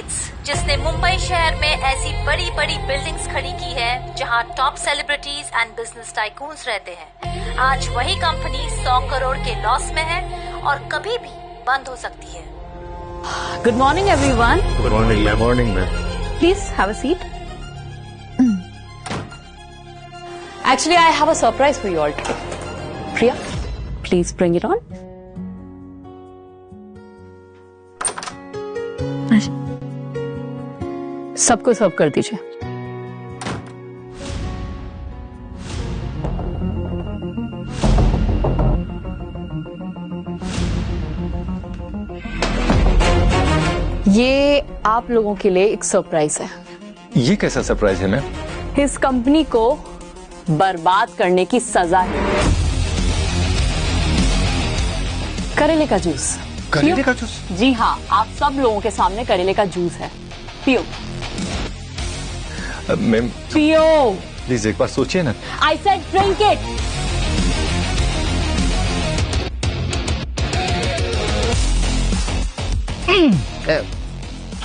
Heights, जिसने मुंबई शहर में ऐसी बड़ी बड़ी बिल्डिंग्स खड़ी की है जहां top celebrities and business tycoons रहते हैं, आज वही कंपनी 100 करोड़ के लॉस में है और कभी भी बंद हो सकती है। Good morning, everyone. Good morning, ma'am. Morning, ma'am. Please have a seat. Actually, I have a surprise for you all today. Priya, please bring it on. सबको सर्व कर दीजिए। ये आप लोगों के लिए एक सरप्राइज है। ये कैसा सरप्राइज है मैम? इस कंपनी को बर्बाद करने की सजा है। करेले का जूस। करेले का जूस? जी हाँ, आप सब लोगों के सामने करेले का जूस है, पियो। मैम पियो। प्लीज एक बार सोचिए ना। I said drink it.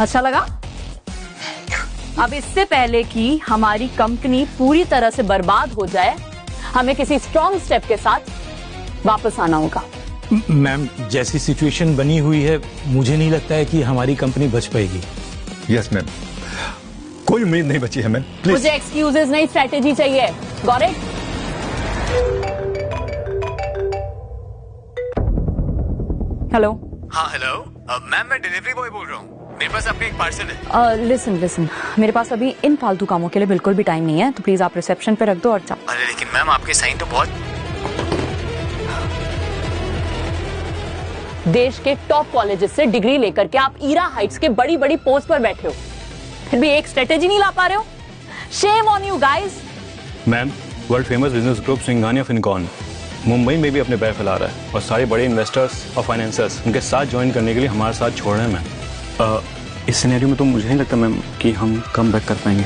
अच्छा लगा? अब इससे पहले कि हमारी कंपनी पूरी तरह से बर्बाद हो जाए, हमें किसी स्ट्रॉन्ग स्टेप के साथ वापस आना होगा। मैम, जैसी सिचुएशन बनी हुई है, मुझे नहीं लगता है कि हमारी कंपनी बच पाएगी। यस मैम, कोई उम्मीद नहीं बची है मैम। प्लीज। मुझे एक्सक्यूजेस नहीं, स्ट्रेटेजी चाहिए। Got it? हेलो। हाँ हेलो मैम, मैं डिलीवरी बॉय बोल रहा हूँ। मेरे पास आपका एक पार्सल है। लिसन, मेरे पास अभी इन फालतू कामों के लिए बिल्कुल भी टाइम नहीं है, तो प्लीज आप रिसेप्शन पे रख दो और जाओ। अरे लेकिन मैम, आपके साइन तो बहुत। देश के टॉप कॉलेजेस से डिग्री लेकर के आप ईरा हाइट्स के बड़ी बड़ी पोस्ट पर बैठे हो, फिर भी एक स्ट्रेटेजी नहीं ला पा रहे हो। Shame on you guys. Ma'am, world famous business group Singhania Fincon Mumbai में भी अपने पैर फैला रहा है और सारे बड़े इन्वेस्टर्स और फाइनेंसर्स उनके साथ ज्वाइन करने के लिए हमारे साथ छोड़ रहे हैं मैम। इस सिनेरियो में तो मुझे नहीं लगता मैम कि हम कम बैक कर पाएंगे।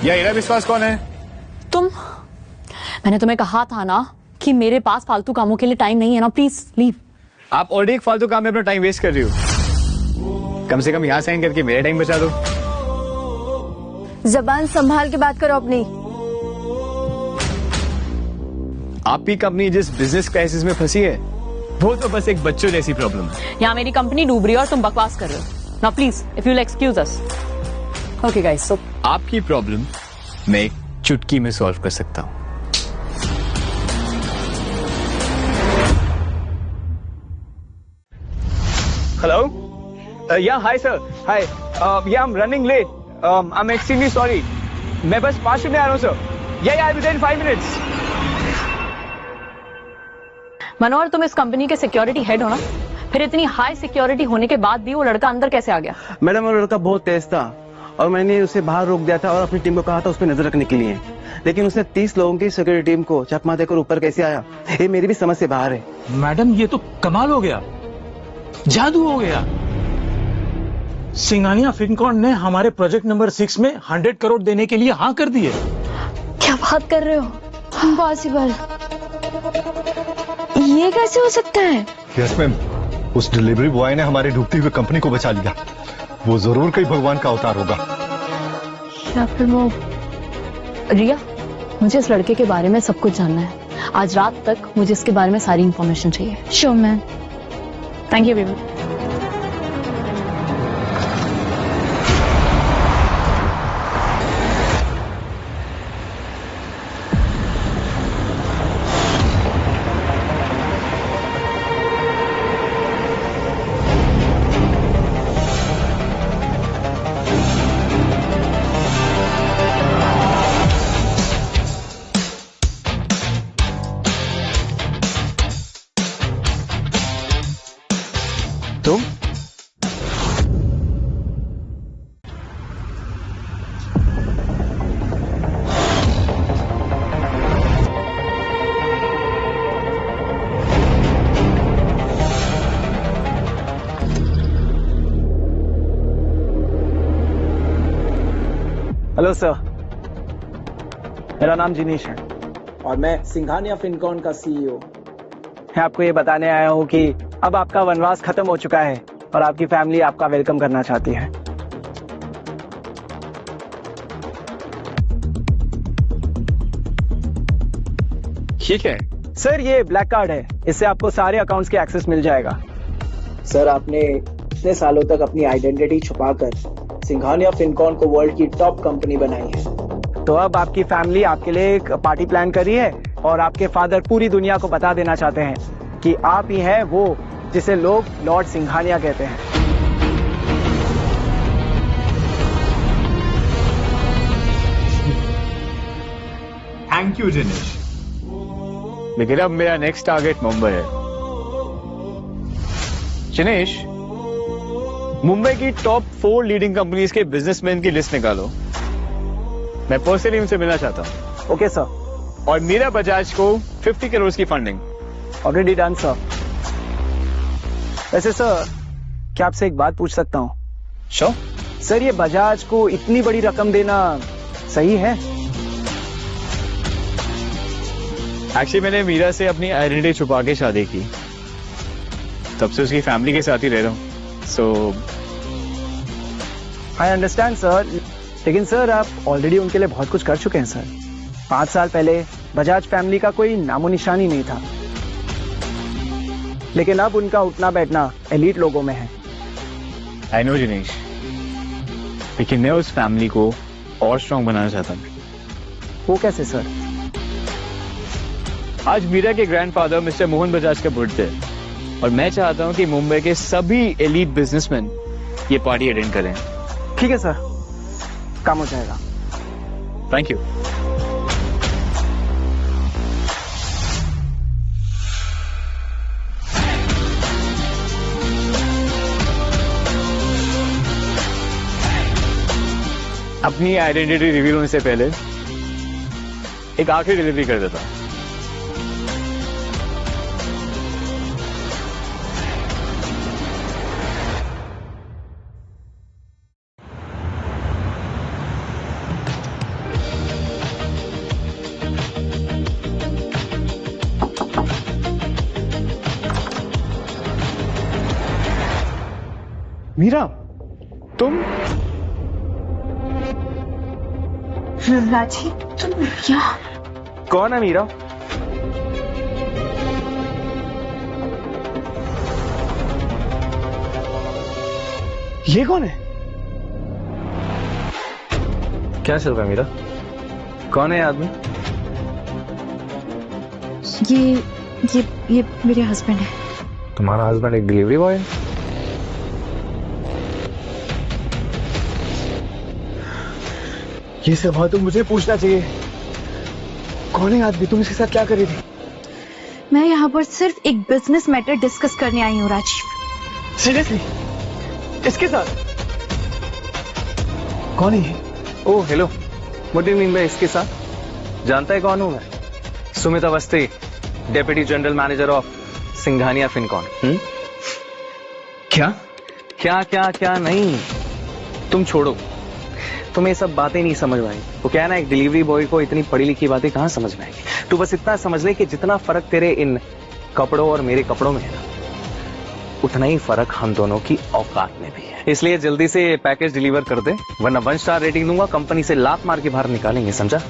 यह हीरा विश्वास कौन है? तुम। मैंने तुम्हें कहा था ना कि मेरे पास फालतू कामों के लिए टाइम नहीं है ना, प्लीज लीव। आप ऑलरेडी एक फालतू काम में अपना टाइम वेस्ट कर रही हो, कम से कम यहाँ साइन करके मेरा टाइम बचा दो। जबान संभाल के बात करो अपनी। आपकी कंपनी जिस बिजनेस क्राइसिस में फंसी है, वो तो बस एक बच्चों जैसी प्रॉब्लम है। यहाँ मेरी कंपनी डूब रही है और तुम बकवास कर रहे हो। Now please if you will excuse us. Okay guys, so आपकी प्रॉब्लम मैं एक चुटकी में सॉल्व कर सकता हूँ। Hello, yeah, hi sir, hi. Yeah, I'm running late. I'm extremely sorry. मैं बस 5 मिनट में आ रहा हूँ sir. Yeah, I'll be there in 5 minutes. मनोहर, तुम इस कंपनी के सिक्योरिटी हेड हो ना, फिर इतनी हाई सिक्योरिटी होने के बाद भी वो लड़का अंदर कैसे आ गया? मैडम, वो लड़का बहुत तेज था और मैंने उसे बाहर रोक दिया था और अपनी टीम को कहा था उस पर नजर रखने के लिए, लेकिन उसने 30 लोगों की सिक्योरिटी टीम को चकमा देकर ऊपर कैसे आया, ये मेरी भी समझ से बाहर है। मैडम, ये तो कमाल हो गया, जादू हो गया। सिंघानिया फिनकॉन ने हमारे प्रोजेक्ट नंबर 6 में 100 करोड़ देने के लिए हाँ कर दिए। क्या बात कर रहे हो? इम्पॉसिबल। ये कैसे हो सकता है? यस मैम, उस डिलीवरी बॉय ने हमारी डूबती हुई कंपनी को बचा लिया। वो जरूर कोई भगवान का अवतार होगा। या फिर वो रिया, मुझे इस लड़के के बारे में सब कुछ जानना है। आज रात तक मुझे इसके बारे में सारी इंफॉर्मेशन चाहिए। Sure ma'am. Thank you baby. तुम? हेलो सर, मेरा नाम जिनीश है। और मैं सिंघानिया फिनकॉन का CEO। मैं आपको ये बताने आया हूँ कि अब आपका वनवास खत्म हो चुका है और आपकी फैमिली आपका वेलकम करना चाहती है। ठीक है सर, ये ब्लैक कार्ड है, इससे आपको सारे अकाउंट्स के एक्सेस मिल जाएगा। सर, आपने इतने सालों तक अपनी आइडेंटिटी छुपाकर सिंघानिया फिनकॉन को वर्ल्ड की टॉप कंपनी बनाई है। तो अब आपकी फैमिली आपके लिए एक पार्टी प्लान कर रही है और आपके फादर पूरी दुनिया को बता देना चाहते हैं कि आप ही हैं वो जिसे लोग लॉर्ड सिंघानिया कहते हैं। थैंक यू जिनेश, लेकिन अब मेरा नेक्स्ट टारगेट मुंबई है। जिनेश, मुंबई की टॉप 4 लीडिंग कंपनीज के बिजनेसमैन की लिस्ट निकालो। मैं पर्सनली उनसे मिलना चाहता हूँ। Okay sir. और मीरा बजाज को 50 करोड़ की फंडिंग। Already done sir. वैसे सर, क्या आपसे एक बात पूछ सकता हूँ? श्योर। सर, ये बजाज को इतनी बड़ी रकम देना सही है? एक्चुअली मैंने मीरा से अपनी आइडेंटिटी छुपा के शादी की, तब से उसकी फैमिली के साथ ही रह रहा हूँ। सो आई अंडरस्टैंड सर, लेकिन सर आप ऑलरेडी उनके लिए बहुत कुछ कर चुके हैं सर। 5 साल पहले बजाज फैमिली का कोई नामो निशान ही नहीं था, लेकिन अब उनका उठना बैठना एलीट लोगों में है। आई नो जिनेश, लेकिन मैं उस फैमिली को और स्ट्रॉन्ग बनाना चाहता हूँ। वो कैसे सर? आज मीरा के ग्रैंडफादर मिस्टर मोहन बजाज का बर्थडे है और मैं चाहता हूं कि मुंबई के सभी एलीट बिजनेसमैन ये पार्टी अटेंड करें। ठीक है सर, काम हो जाएगा। Thank you. अपनी आइडेंटिटी रिवील होने से पहले एक आखिरी डिलीवरी कर देता हूं। मीरा, तुम? राजीव, तुम यहाँ? कौन है मीरा? ये कौन है? क्या चल रहा है मीरा? कौन है आदमी? ये मेरे हस्बैंड है। तुम्हारा हस्बैंड एक डिलीवरी बॉय है? ये सवाल तो मुझे पूछना चाहिए। कौन है आदमी? तुम इसके साथ क्या कर रही थी? मैं यहाँ पर सिर्फ एक बिजनेस मैटर डिस्कस करने आई हूँ राजीव। सीरियसली? इसके साथ? कौन है? Oh hello, what do you mean by इसके साथ? जानता है कौन हूँ मैं? Sumit Awasthi, deputy general manager of Singhania Fincon. क्या क्या क्या क्या नहीं, तुम छोड़ो, तुम्हें सब बातें नहीं समझ में आएगी। वो क्या है ना, एक डिलीवरी बॉय को इतनी पढ़ी लिखी बातें कहाँ समझ में आएगी। तू बस इतना समझ ले कि जितना फर्क तेरे इन कपड़ों और मेरे कपड़ों में है ना, उतना ही फर्क हम दोनों की औकात में भी है। इसलिए जल्दी से पैकेज डिलीवर कर दे, वरना 1 स्टार रेटिंग दूंगा, कंपनी से लात मार के बाहर निकालेंगे, समझा?